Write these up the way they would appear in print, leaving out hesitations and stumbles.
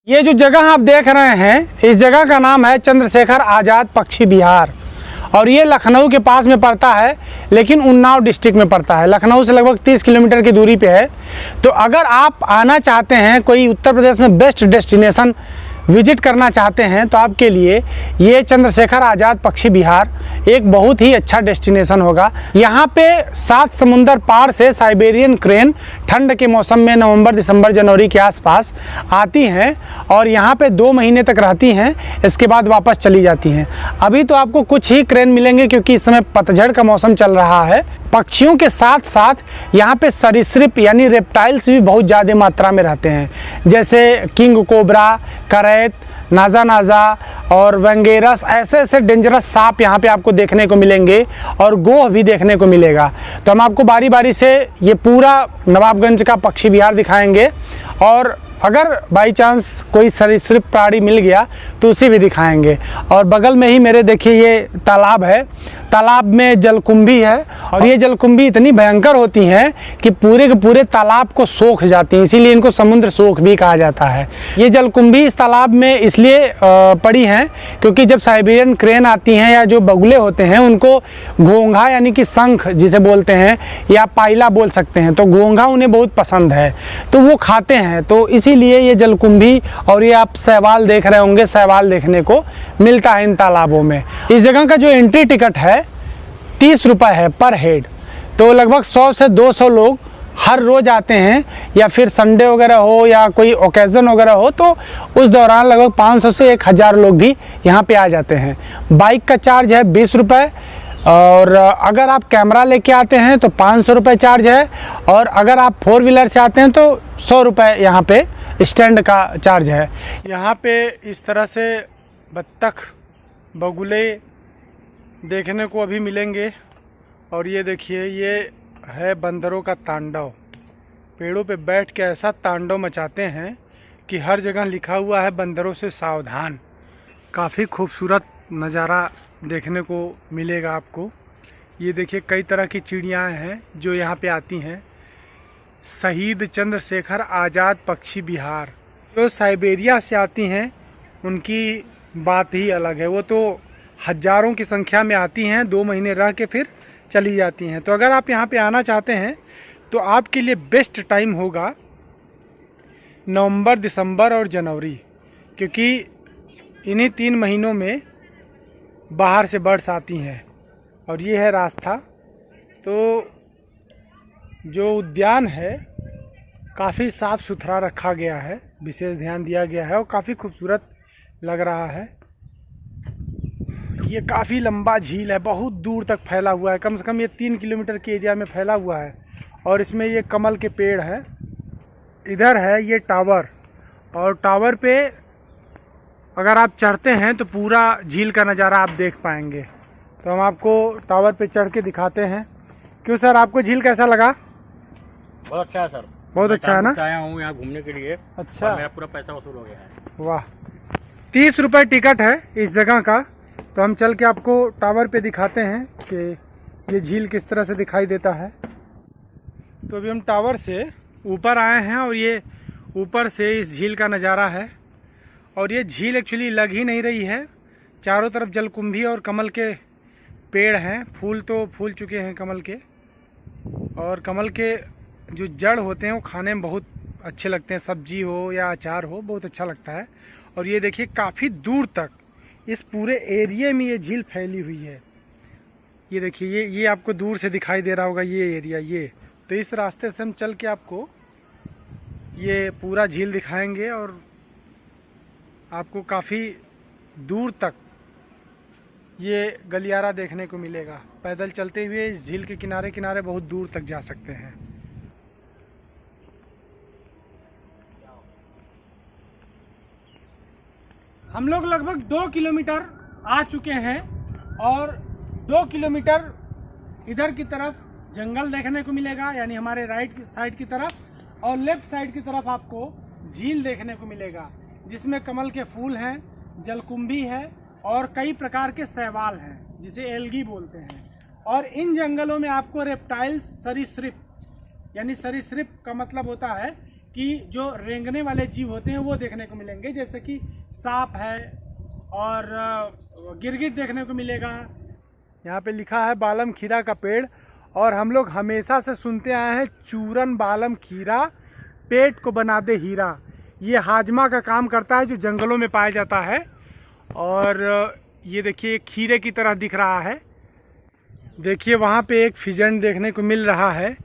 ये जो जगह आप देख रहे हैं, इस जगह का नाम है चंद्रशेखर आज़ाद पक्षी विहार और ये लखनऊ के पास में पड़ता है, लेकिन उन्नाव डिस्ट्रिक्ट में पड़ता है। लखनऊ से लगभग 30 किलोमीटर की दूरी पे है। तो अगर आप आना चाहते हैं, कोई उत्तर प्रदेश में बेस्ट डेस्टिनेशन विजिट करना चाहते हैं, तो आपके लिए ये चंद्रशेखर आज़ाद पक्षी विहार एक बहुत ही अच्छा डेस्टिनेशन होगा। यहाँ पे 7 समुंदर पार से साइबेरियन क्रेन ठंड के मौसम में नवंबर, दिसंबर, जनवरी के आसपास आती हैं और यहाँ पे 2 महीने तक रहती हैं, इसके बाद वापस चली जाती हैं। अभी तो आपको कुछ ही क्रेन मिलेंगे क्योंकि इस समय पतझड़ का मौसम चल रहा है। पक्षियों के साथ साथ यहाँ पे सरीसृप यानी रेप्टाइल्स भी बहुत ज़्यादा मात्रा में रहते हैं, जैसे किंग कोबरा, करैत, नाजा और वेंगेरस। ऐसे डेंजरस सांप यहाँ पे आपको देखने को मिलेंगे और गोह भी देखने को मिलेगा। तो हम आपको बारी बारी से ये पूरा नवाबगंज का पक्षी विहार दिखाएंगे और अगर बाई चांस कोई सरीसृप प्राणी मिल गया तो उसे भी दिखाएंगे। और बगल में ही मेरे देखिए ये तालाब है, तालाब में जलकुंभी है और ये जलकुंभी इतनी भयंकर होती हैं कि पूरे के पूरे तालाब को सोख जाती हैं, इसीलिए इनको समुद्र सोख भी कहा जाता है। ये जलकुंभी इस तालाब में इसलिए पड़ी हैं क्योंकि जब साइबेरियन क्रेन आती हैं या जो बगुले होते हैं उनको घोंघा यानी कि शंख जिसे बोलते हैं या पाइला बोल सकते हैं, तो घोंघा उन्हें बहुत पसंद है तो वो खाते हैं। तो इसीलिए ये जलकुंभी और ये आप शैवाल देख रहे होंगे, शैवाल देखने को मिलता है इन तालाबों में। इस जगह का जो एंट्री टिकट है 30 रुपये है पर हेड। तो लगभग 100 से 200 लोग हर रोज़ आते हैं, या फिर संडे वगैरह हो या कोई ओकेज़न वगैरह हो तो उस दौरान लगभग 500 से 1000 लोग भी यहाँ पे आ जाते हैं। बाइक का चार्ज है 20 रुपये और अगर आप कैमरा लेके आते हैं तो 500 रुपये चार्ज है, और अगर आप 4 व्हीलर से आते हैं तो 100 रुपये यहाँ पे स्टैंड का चार्ज है। यहाँ पे इस तरह से बत्तख, बगुले देखने को अभी मिलेंगे। और ये देखिए, ये है बंदरों का तांडव। पेड़ों पे बैठ के ऐसा तांडव मचाते हैं कि हर जगह लिखा हुआ है बंदरों से सावधान। काफ़ी खूबसूरत नज़ारा देखने को मिलेगा आपको। ये देखिए, कई तरह की चिड़ियाँ हैं जो यहाँ पे आती हैं। शहीद चंद्रशेखर आज़ाद पक्षी विहार, जो साइबेरिया से आती हैं उनकी बात ही अलग है। वो तो हज़ारों की संख्या में आती हैं, 2 महीने रह के फिर चली जाती हैं। तो अगर आप यहाँ पे आना चाहते हैं तो आपके लिए बेस्ट टाइम होगा नवंबर, दिसंबर और जनवरी, क्योंकि इन्हीं 3 महीनों में बाहर से बर्ड्स आती हैं। और ये है रास्ता। तो जो उद्यान है काफ़ी साफ़ सुथरा रखा गया है, विशेष ध्यान दिया गया है और काफ़ी खूबसूरत लग रहा है। ये काफ़ी लंबा झील है, बहुत दूर तक फैला हुआ है, कम से कम ये 3 किलोमीटर के एरिया में फैला हुआ है। और इसमें ये कमल के पेड़ है। इधर है ये टावर, और टावर पे अगर आप चढ़ते हैं तो पूरा झील का नज़ारा आप देख पाएंगे। तो हम आपको टावर पे चढ़ के दिखाते हैं। क्यों सर, आपको झील कैसा लगा? बहुत अच्छा है सर, बहुत अच्छा है ना? आया हूँ यहाँ घूमने के लिए। अच्छा, मेरा पूरा पैसा वसूल हो गया है। वाह। 30 रुपये टिकट है इस जगह का। तो हम चल के आपको टावर पे दिखाते हैं कि ये झील किस तरह से दिखाई देता है। तो अभी हम टावर से ऊपर आए हैं और ये ऊपर से इस झील का नज़ारा है। और ये झील एक्चुअली लग ही नहीं रही है, चारों तरफ जलकुंभी और कमल के पेड़ हैं। फूल तो फूल चुके हैं कमल के, और कमल के जो जड़ होते हैं वो खाने में बहुत अच्छे लगते हैं, सब्जी हो या अचार हो, बहुत अच्छा लगता है। और ये देखिए, काफ़ी दूर तक इस पूरे एरिया में ये झील फैली हुई है। ये देखिए, ये आपको दूर से दिखाई दे रहा होगा ये एरिया। ये तो इस रास्ते से हम चल के आपको ये पूरा झील दिखाएंगे और आपको काफ़ी दूर तक ये गलियारा देखने को मिलेगा। पैदल चलते हुए इस झील के किनारे किनारे बहुत दूर तक जा सकते हैं। हम लोग लगभग 2 किलोमीटर आ चुके हैं और 2 किलोमीटर इधर की तरफ जंगल देखने को मिलेगा, यानी हमारे राइट साइड की तरफ, और लेफ्ट साइड की तरफ आपको झील देखने को मिलेगा जिसमें कमल के फूल हैं, जलकुंभी है और कई प्रकार के शैवाल हैं जिसे एल्गी बोलते हैं। और इन जंगलों में आपको रेप्टाइल्स, सरीसृप, यानी सरीसृप का मतलब होता है कि जो रेंगने वाले जीव होते हैं वो देखने को मिलेंगे, जैसे कि सांप है और गिरगिट देखने को मिलेगा। यहाँ पे लिखा है बालम खीरा का पेड़, और हम लोग हमेशा से सुनते आए हैं चूरन बालम खीरा पेट को बना दे हीरा। ये हाजमा का काम करता है जो जंगलों में पाया जाता है। और ये देखिए खीरे की तरह दिख रहा है। देखिए वहाँ पे एक फिजेंट देखने को मिल रहा है।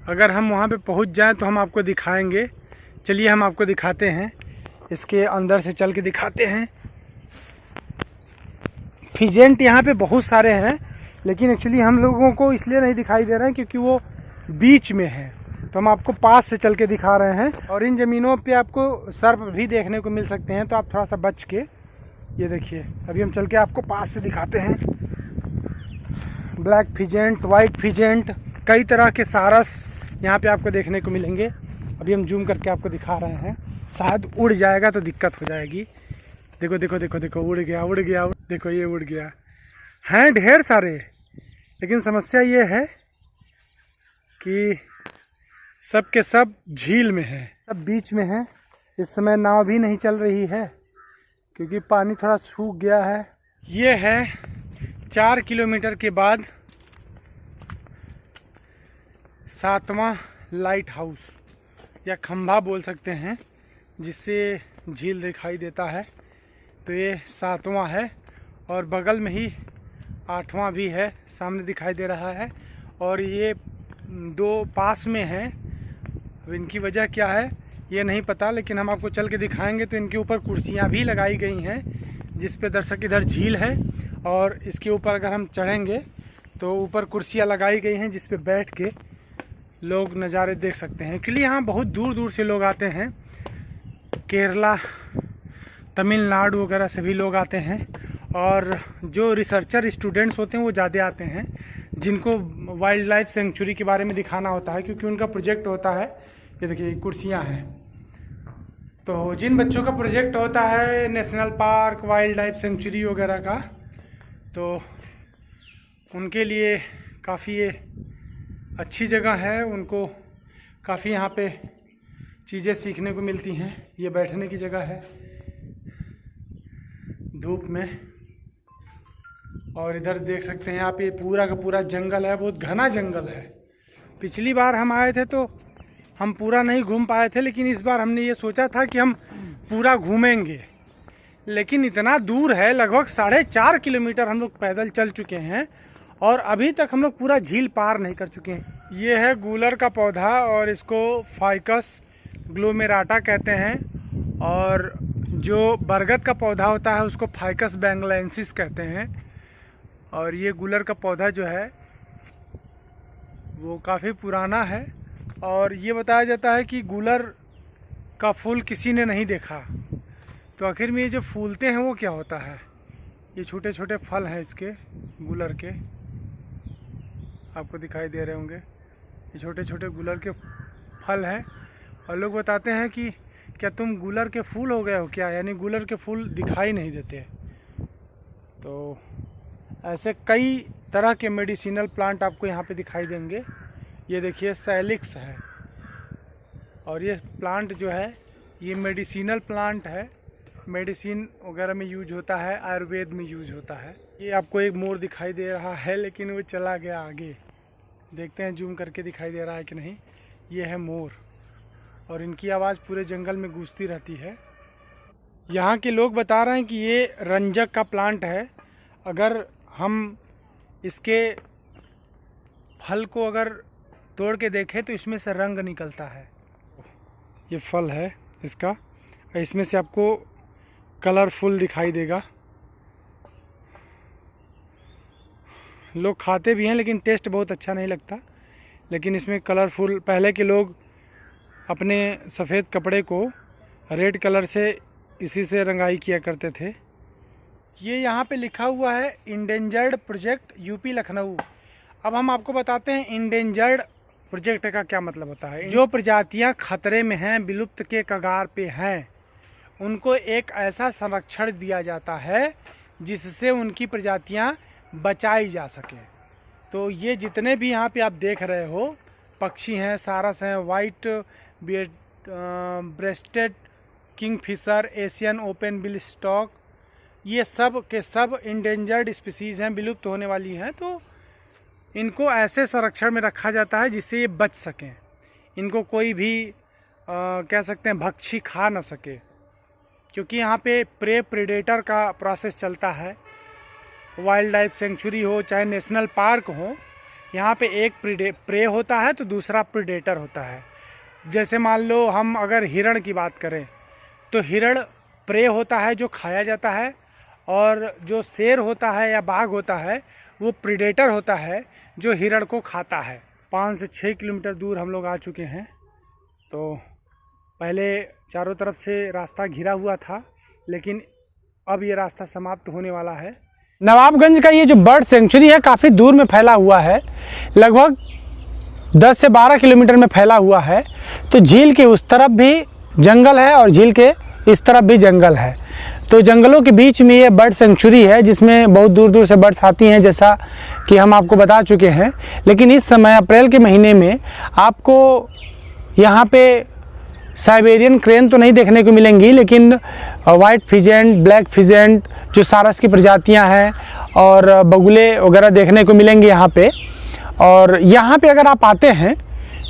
अगर हम वहाँ पे पहुँच जाएं तो हम आपको दिखाएंगे। चलिए हम आपको दिखाते हैं, इसके अंदर से चल के दिखाते हैं। फिजेंट यहाँ पे बहुत सारे हैं, लेकिन एक्चुअली हम लोगों को इसलिए नहीं दिखाई दे रहे हैं क्योंकि वो बीच में है, तो हम आपको पास से चल के दिखा रहे हैं। और इन ज़मीनों पे आपको सर्प भी देखने को मिल सकते हैं, तो आप थोड़ा सा बच के। ये देखिए अभी हम चल के आपको पास से दिखाते हैं। ब्लैक फिजेंट, वाइट फिजेंट, कई तरह के सारस यहाँ पे आपको देखने को मिलेंगे। अभी हम जूम करके आपको दिखा रहे हैं। शायद उड़ जाएगा तो दिक्कत हो जाएगी। देखो देखो देखो देखो, उड़ गया उड़ गया, देखो ये उड़ गया। हैं ढेर सारे, लेकिन समस्या ये है कि सब के सब झील में है, सब बीच में है। इस समय नाव भी नहीं चल रही है क्योंकि पानी थोड़ा सूख गया है। ये है 4 किलोमीटर के बाद 7वां लाइट हाउस या खंभा बोल सकते हैं, जिससे झील दिखाई देता है। तो ये 7वां है और बगल में ही 8वां भी है, सामने दिखाई दे रहा है। और ये 2 पास में हैं। अब इनकी वजह क्या है ये नहीं पता, लेकिन हम आपको चल के दिखाएंगे। तो इनके ऊपर कुर्सियां भी लगाई गई हैं, जिस पे दर्शक, इधर झील है और इसके ऊपर अगर हम चढ़ेंगे तो ऊपर कुर्सियां लगाई गई हैं जिस पे बैठ के लोग नज़ारे देख सकते हैं। एक्चुअली यहाँ बहुत दूर दूर से लोग आते हैं, केरला, तमिलनाडु वगैरह से भी लोग आते हैं। और जो रिसर्चर स्टूडेंट्स होते हैं वो ज़्यादा आते हैं, जिनको वाइल्ड लाइफ सेंचुरी के बारे में दिखाना होता है, क्योंकि उनका प्रोजेक्ट होता है। ये देखिए कुर्सियाँ हैं, तो जिन बच्चों का प्रोजेक्ट होता है national park, wild life sanctuary वगैरह का, तो उनके लिए काफ़ी ये अच्छी जगह है। उनको काफ़ी यहाँ पे चीज़ें सीखने को मिलती हैं। ये बैठने की जगह है धूप में। और इधर देख सकते हैं आप, ये पूरा का पूरा जंगल है, बहुत घना जंगल है। पिछली बार हम आए थे तो हम पूरा नहीं घूम पाए थे, लेकिन इस बार हमने ये सोचा था कि हम पूरा घूमेंगे। लेकिन इतना दूर है, लगभग 4.5 किलोमीटर हम लोग पैदल चल चुके हैं और अभी तक हम लोग पूरा झील पार नहीं कर चुके हैं। ये है गूलर का पौधा और इसको फाइकस ग्लोमेराटा कहते हैं। और जो बरगद का पौधा होता है उसको फाइकस बैंगलेंसिस कहते हैं। और ये गूलर का पौधा जो है वो काफ़ी पुराना है। और ये बताया जाता है कि गूलर का फूल किसी ने नहीं देखा, तो आखिर में ये जो फूलते हैं वो क्या होता है। ये छोटे छोटे फल हैं इसके, गूलर के, आपको दिखाई दे रहे होंगे। ये छोटे छोटे गूलर के फल हैं। और लोग बताते हैं कि क्या तुम गूलर के फूल हो गए हो क्या, यानी गूलर के फूल दिखाई नहीं देते। तो ऐसे कई तरह के मेडिसिनल प्लांट आपको यहाँ पे दिखाई देंगे। ये देखिए सैलिक्स है, और ये प्लांट जो है ये मेडिसिनल प्लांट है, मेडिसिन वगैरह में यूज होता है, आयुर्वेद में यूज होता है। ये आपको एक मोर दिखाई दे रहा है, लेकिन वो चला गया आगे। देखते हैं जूम करके दिखाई दे रहा है कि नहीं। ये है मोर, और इनकी आवाज़ पूरे जंगल में गूंजती रहती है। यहाँ के लोग बता रहे हैं कि ये रंजक का प्लांट है। अगर हम इसके फल को अगर तोड़ के देखें तो इसमें से रंग निकलता है। ये फल है इसका, इसमें से आपको कलरफुल दिखाई देगा। लोग खाते भी हैं, लेकिन टेस्ट बहुत अच्छा नहीं लगता। लेकिन इसमें कलरफुल, पहले के लोग अपने सफ़ेद कपड़े को रेड कलर से इसी से रंगाई किया करते थे। ये यहाँ पे लिखा हुआ है इंडेंजर्ड प्रोजेक्ट यूपी लखनऊ। अब हम आपको बताते हैं इंडेंजर्ड प्रोजेक्ट का क्या मतलब होता है। जो प्रजातियाँ खतरे में हैं, विलुप्त के कगार पे हैं, उनको एक ऐसा संरक्षण दिया जाता है जिससे उनकी प्रजातियाँ बचाई जा सके। तो ये जितने भी यहाँ पे आप देख रहे हो पक्षी हैं, सारस हैं, white beard rested Kingfisher, Asian open bill stock, ये सब के सब इंडेंजर्ड स्पीसीज़ हैं, विलुप्त होने वाली हैं। तो इनको ऐसे संरक्षण में रखा जाता है जिससे ये बच सकें, इनको कोई भी कह सकते हैं भक्षी खा ना सके, क्योंकि यहाँ पे प्रेडेटर का प्रोसेस चलता है। वाइल्ड लाइफ सेंचुरी हो चाहे नेशनल पार्क हो, यहाँ पे एक प्रे होता है तो दूसरा प्रेडेटर होता है। जैसे मान लो हम अगर हिरण की बात करें तो हिरण प्रे होता है जो खाया जाता है, और जो शेर होता है या बाघ होता है वो प्रेडेटर होता है जो हिरण को खाता है। 5 से 6 किलोमीटर दूर हम लोग आ चुके हैं। तो पहले चारों तरफ से रास्ता घिरा हुआ था, लेकिन अब ये रास्ता समाप्त होने वाला है। नवाबगंज का ये जो बर्ड सेंचुरी है काफ़ी दूर में फैला हुआ है, लगभग 10 से 12 किलोमीटर में फैला हुआ है। तो झील के उस तरफ भी जंगल है और झील के इस तरफ भी जंगल है। तो जंगलों के बीच में ये बर्ड सेंचुरी है जिसमें बहुत दूर दूर से बर्ड्स आती हैं, जैसा कि हम आपको बता चुके हैं। लेकिन इस समय अप्रैल के महीने में आपको यहाँ पे साइबेरियन क्रेन तो नहीं देखने को मिलेंगी, लेकिन वाइट फिजेंट, ब्लैक फिजेंट जो सारस की प्रजातियां हैं और बगुले वगैरह देखने को मिलेंगे यहाँ पे। और यहाँ पे अगर आप आते हैं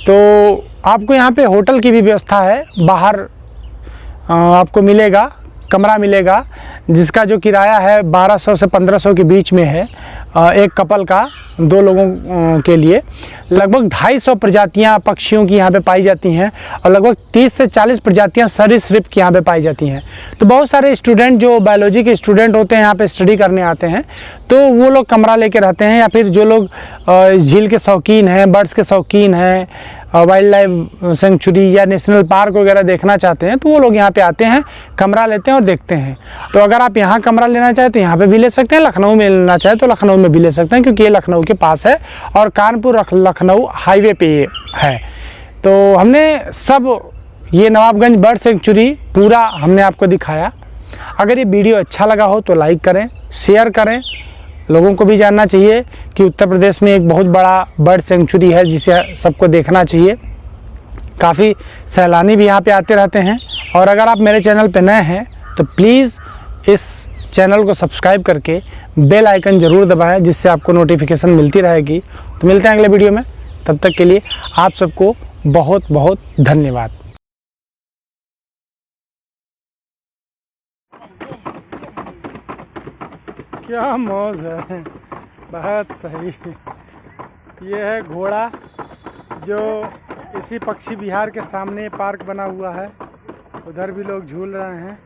तो आपको यहाँ पे होटल की भी व्यवस्था है, बाहर आपको मिलेगा, कमरा मिलेगा, जिसका जो किराया है 1200 से 1500 के बीच में है एक कपल का, 2 लोगों के लिए। लगभग 250 प्रजातियां पक्षियों की यहाँ पे पाई जाती हैं और लगभग 30 से 40 प्रजातियां सरीसृप की यहाँ पे पाई जाती हैं। तो बहुत सारे स्टूडेंट जो बायोलॉजी के स्टूडेंट होते हैं यहाँ पे स्टडी करने आते हैं, तो वो लोग कमरा लेके रहते हैं, या फिर जो लोग झील के शौकीन हैं, बर्ड्स के शौकीन हैं, वाइल्ड लाइफ सेंचुरी या नेशनल पार्क वगैरह देखना चाहते हैं, तो वो लोग यहाँ पे आते हैं, कमरा लेते हैं और देखते हैं। तो अगर आप यहाँ कमरा लेना चाहें तो यहाँ पे भी ले सकते हैं, लखनऊ में लेना चाहें तो लखनऊ में भी ले सकते हैं, क्योंकि ये लखनऊ के पास है और कानपुर लखनऊ हाईवे पे है। तो हमने सब ये नवाबगंज बर्ड सेंचुरी पूरा हमने आपको दिखाया। अगर ये वीडियो अच्छा लगा हो तो लाइक करें, शेयर करें, लोगों को भी जानना चाहिए कि उत्तर प्रदेश में एक बहुत बड़ा बर्ड सेंचुरी है जिसे सबको देखना चाहिए। काफ़ी सैलानी भी यहाँ पे आते रहते हैं। और अगर आप मेरे चैनल पे नए हैं तो प्लीज़ इस चैनल को सब्सक्राइब करके बेल आइकन ज़रूर दबाएं, जिससे आपको नोटिफिकेशन मिलती रहेगी। तो मिलते हैं अगले वीडियो में, तब तक के लिए आप सबको बहुत बहुत धन्यवाद। क्या मौज है, बहुत सही। ये है घोड़ा जो इसी पक्षी विहार के सामने पार्क बना हुआ है, उधर भी लोग झूल रहे हैं।